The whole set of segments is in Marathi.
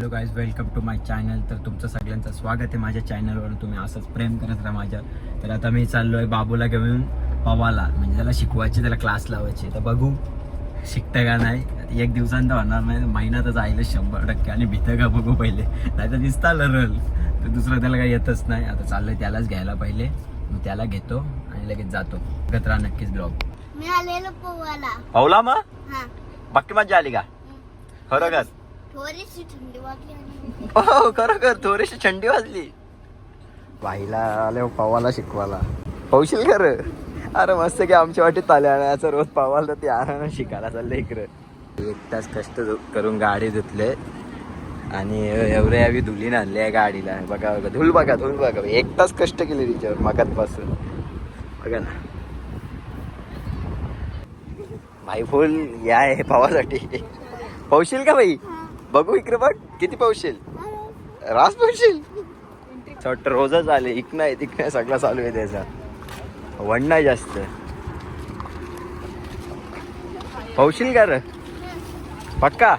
Hello guys, welcome to my channel. तर तुमचं सगळ्यांचं स्वागत आहे माझ्या चॅनलवर. तुम्ही असंच प्रेम करत राहा माझ्या. तर आता मी चाललो आहे बाबूला घेऊन पवाला, म्हणजे त्याला शिकवायचे, त्याला क्लास लावायचे. तर बघू शिकतं का नाही. एक दिवसांत होणार नाही, महिना तर जाईल 100%. आणि भीतं का बघू पहिले, नाही तर दिसता लरल. तर दुसरं त्याला काही येतच नाही. आता चाललंय त्यालाच घ्यायला पहिले. मी त्याला घेतो आणि लगेच जातो. गत्रा नक्कीच ब्लॉग. मी आलेलो पोवाला. पावला मग हा, बाकी मजा आली का खरोखर? थोडीशी थंडी वाटली आणि हो खरोखर थोडीशी थंडी वाजली. बाईला आले पवाला शिकवायला. पावशील खर. अरे मस्त की आमच्या वाटीत आले आणि याचा रोज पवाला ते आराम शिकायला चाललं इकडं. 1 तास कष्ट करून गाडी धुतले आणि एवढे यावी धुली आणली आहे गाडीला. बघा बघा धूल बघा 1 तास कष्ट केले तिच्यावर मगातपासून. बघा ना भाई फुल या आहे पावासाठी. पावशील का बाई? बघू इकडे बघ किती पावशील. रास पावशील. रोजच आले इक नाही सगळा चालू आहे त्याचा. वण नाही जास्त. पावशील का र पक्का?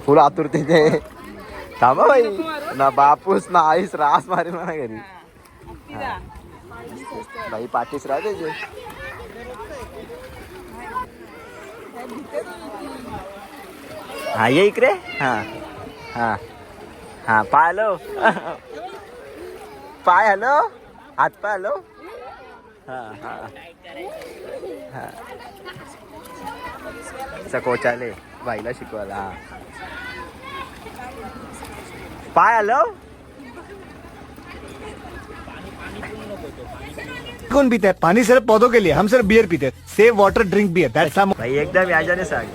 फुल आतुरते. थांबा बाई, ना बापूस ना आईस रास मारेल ना घरी. बाई पाठीस राहते जे. हा ये इकडे. हा हा हा पाय हॅलो. पाय हॅलो, हात पाय हॅलो. हा हा हा कोच आले बाईला शिकवायला. हा पाय हॅलो. कौन पीता है पानी? सिर्फ पौधों के लिए, हम सिर्फ बियर पीते हैं. Save water, drink beer. That's हम. भाई एकदम याच्याने सांग.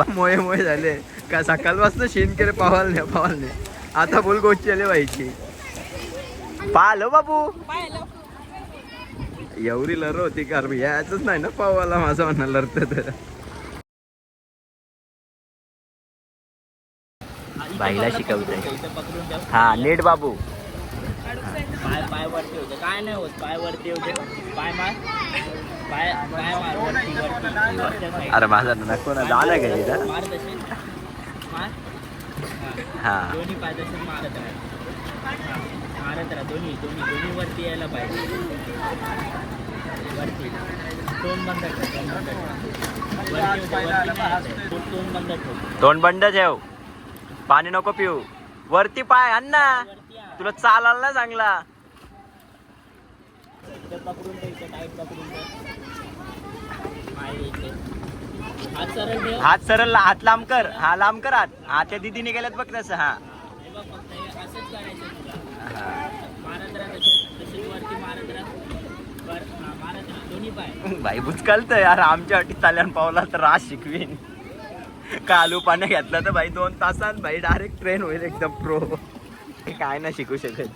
मोये मोये झाले का सकाळपासून शेण केले पावाल नाही. आता बोल गोष्टी आले बाईची. पाहिलं बाबू एवढी लर होती कार यायचंच नाही ना पावाला. माझं म्हणणं लरत तर बाईला शिकवतोय. हा नीट बाबू. पाय पाय वरती होते काय नाही होत. पाय वरती होते. पाय मार. पाय पाय मार वरती. अरे माझा नको ना झालं घरी ना. मार तसे मार. हा दोन्ही पाय तसे मारत राहा. दोन्ही दोन्ही दोन्ही वरती यायला पाहिजे. वरती तोंड बंद ठेव. तोंड बंद ठेव. तोंड बंद ठेव. पाणी नको पिऊ. वरती पाय अण्णा, तुला चालायला ना चांगला. पकडून ठेव. टाईट पकडून ठेव. पाय इथे. हात सरळ ठेव. हात सरळ, हात लांब कर. हा लांब कर हात. हा त्या दिदीने गेल्यात बघ तसं. हा हे बघ फक्त हे असंच करायचं तुला. हा. मारत राहा तसे वरती मारत राहा. मारत राहा दोन्ही पाय. बाई बुचकालतंय यार. आमच्या अटीत ताल्यान पावला तर रास शिकवीन. कालू पाण्या घेतला तर बाई 2 तासात बाई डायरेक्ट ट्रेन होईल एकदम प्रो. काय नाही शिकू शकत.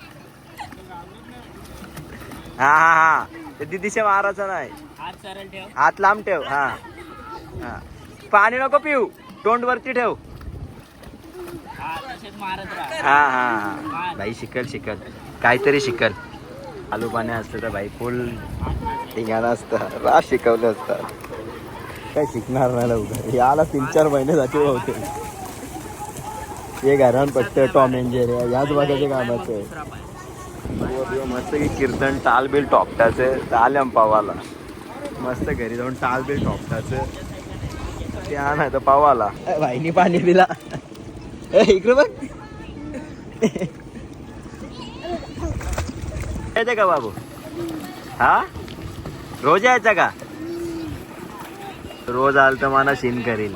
हा हा हा ते दिदीशे मारायचं नाही. हात सरळ ठेव. हात लांब ठेव. हा हा पाणी नको पिऊ. तोंड वरती ठेव. हा तसेच मारत राहा. हा हा बाई शिकल काहीतरी शिकल. आलू पाणी असतं तर बाई फुल ठिकाणं असतं. रास शिकवलं असतं. काय शिकणार नाही लवकर. याला 3-4 महिने जाते होते. हे घरान पट्ट टॉम एंड जेरी याच बघायचे कामाचं आहे. मस्त की कीर्तन टालबिल टॉपटाचं चालम पावाला. मस्त घरी जाऊन टालबिल टॉपटाचं ते नाही तर पावाला. बाईनी पाणी पिला. इकडे बघ. यायचं का बाबू? हा रोज यायचा का? रोज आल तर मला सीन करील.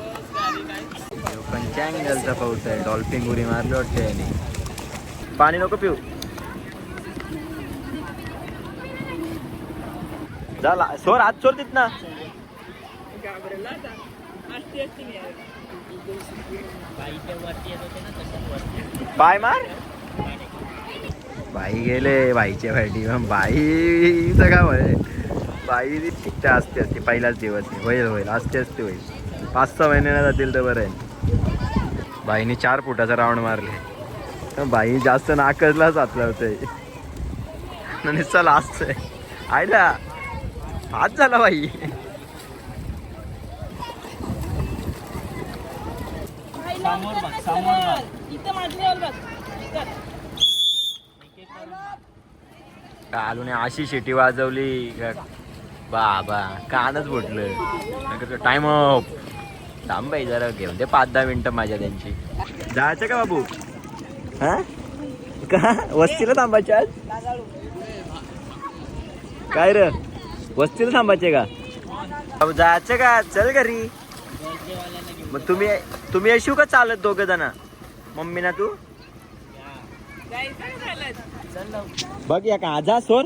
पंचांगलचा पाऊस आहे. डॉल्फिन उडी मारली वाटते याने. पाणी नको पिऊ. झाला सोर हात सोर तिथं ना. पाय मार. बाई गेले बाईच्या पाठी. बाईचं काय होय. बाई शिकता असते पहिलाच दिवस. होईल असते होईल. 5-6 महिन्याला जातील तर बरं आहे. बाईने 4 फुटाचा राऊंड मारले. बाई जास्त नाकजलाच हात लावते. नुसतं लास्ट आहे आयला. हात झाला बाई. समोर बघ, समोर बघ. इथं माझ्यावर बघ. इथं. कालूने अशी शिटी वाजवली बाबा कानच फुटलं. Time up. थांब बाई जरा घेऊन दे 5-10 मिनिटं माझ्या त्यांची. जायचं का बाबू? हा का वस्तीला थांबायचे आज? काय रे वस्तीला थांबायचे का? बाबू जायचं का? चल घरी. मग तुम्ही येशील का चालत दोघं जण? मम्मी ना तू बघ या का जा सोर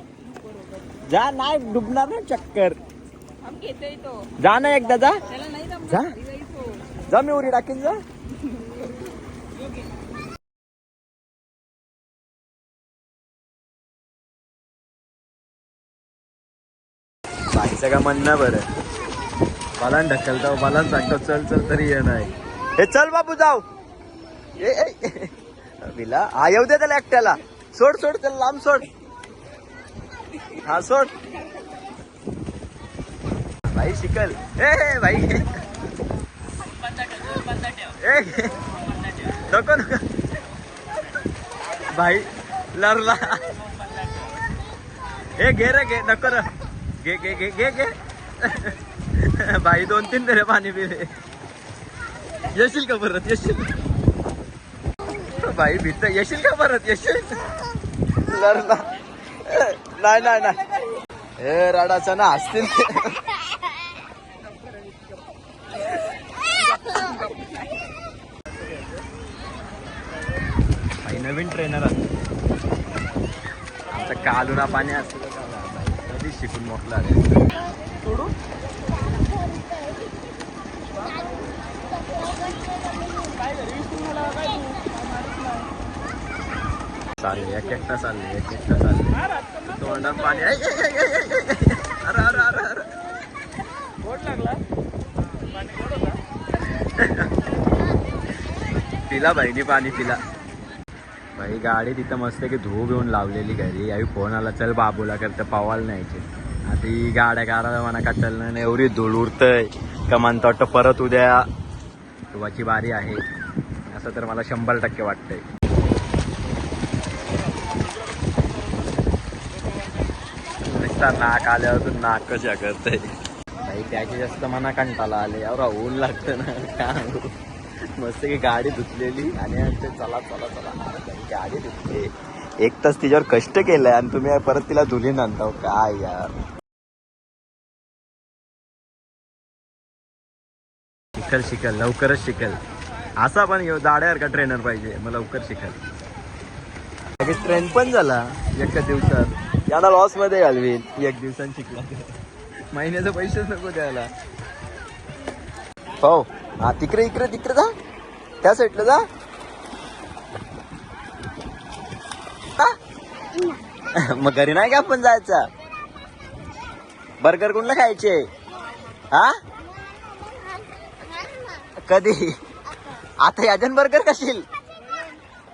जा नाही डुबणार ना चक्कर. जा ना एकदा जा जा जा मी उरी टाकीन जा. बाईचं का म्हणणं बरं मला ढकलतो मला सांगतो चल चल तरी ये नाही. हे चल बाबू जाऊ. विला हा येऊ दे त्याला एकट्याला. सोड सोड त्याला लांब सोड. हा सोड भाई शिकल. ए भाई नको नको भाई लरला. हे घे रे घे नको रे घे घे घे घे घे. भाई 2-3 तरी पाणी पिले. येशील का परत येशील? भाई भीत येशील का परत येशील? लरला नाही नाही नाही हे राडाचा ना असतील. नवीन ट्रेनर आमचा कालुना पाणी असलं कधी शिकून मोकला सोडू. चालले एक एकटा चालले एक एकटा चालले तोंडात पाणी. अरे अरे अरे अरे गोड लागला पिला बहिणी पाणी पिला. भाई गाडी तिथं मस्त की धूळ घेऊन लावलेली घरी. यावी फोन आला चल बाबूला करतं पवायला न्यायचे. आता ही गाड्या गारा म्हणा कटल नाही एवढी धूळ उरतंय का म्हणतो वाटतं परत उद्या धुवाची बारी आहे असं तर मला 100% वाटतंय. नाक आल्यावर नाक कशा करतंय भाई त्याची जास्त मना कंटाला आले एवढा ऊन लागतं ना काय. मस्त की गाडी धुतलेली आणि चला चला चला गाडी धुतली. 1 तास तिच्यावर कष्ट केलंय आणि तुम्ही परत तिला धुलीन आणता काय यार. शिकल शिकल लवकरच शिकल. असा पण जाड्यावर का ट्रेनर पाहिजे मग लवकर शिकल. ट्रेन पण झाला एका दिवसात. याला लॉस मध्ये घालवीन 1 दिवसात शिकला. महिन्याचे पैसेच नको द्यायला. हो हा तिकडे इकडे तिकडे जा त्या साईडला जा. मग घरी नाही का आपण जायचा? बर्गर कोणला खायचे? हा कधी? आता याजन बर्गर खाशील?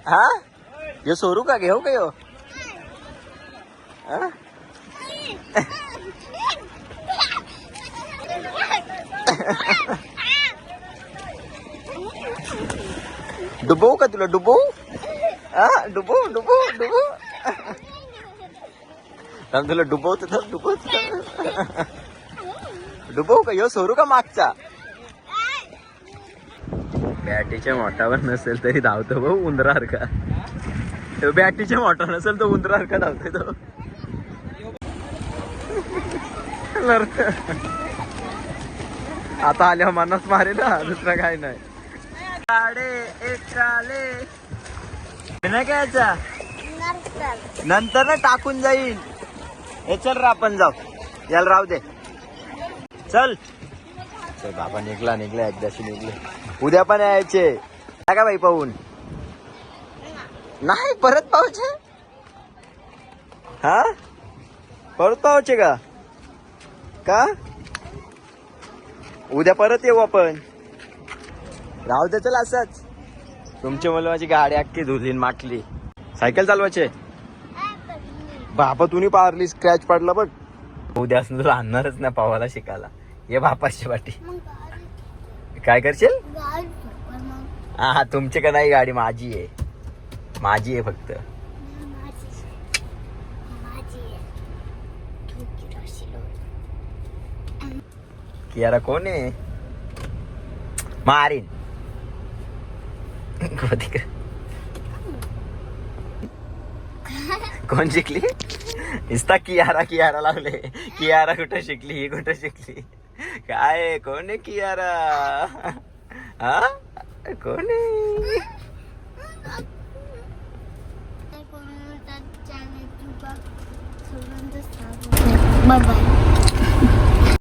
हा यो सोरू का घेऊ का यो? डुबवू का तुला डुबवू? डुबवू डुबवू डुबवू तुला डुबवतो तर डुबवतो. डुबवू का यो सोरू का मागचा? बॅटीच्या मोठावर नसेल तरी धावतो भाऊ उंदरासारखा. बॅटीच्या मोठा नसेल तर उंदरासारखा धावतोय तो. आता आल्या मनाच मारे ना दुसरा काय नाही. नाही घ्यायचा नंतर ना टाकून जाईल. हे चल रा आपण जाऊ याला राहू दे चल. चल बाबा निघला एकदाशी निघले. उद्या पण यायचे का बाई पाहून? नाही परत पाहूचे? हा परत पाहूचे का? का उद्या परत येऊ आपण? राहू दे चल असंच. तुमची मुलं माझी गाडी अख्खी धुलीन माटली. सायकल चालवायचे बाबा तुम्ही पारली स्क्रॅच पडला बघ. उद्या असं तुला आणणारच नाही पवायला शिकायला. ये बापाची वाटी. मग गाडी काय करशील? गाडी पण मग हा तुमच्याकडे नाही गाडी, माझी आहे. माझी आहे फक्त. माझी माझी आहे. ठोकी रशिलो. कियारा कोण आहे? मारीन. कोण शिकली? इस्ता कियारा कियारा लावले. कियारा कुठं शिकली, ही कुठं शिकली? काय कोण आहे कियारा? हा कोण आहे? Bye bye.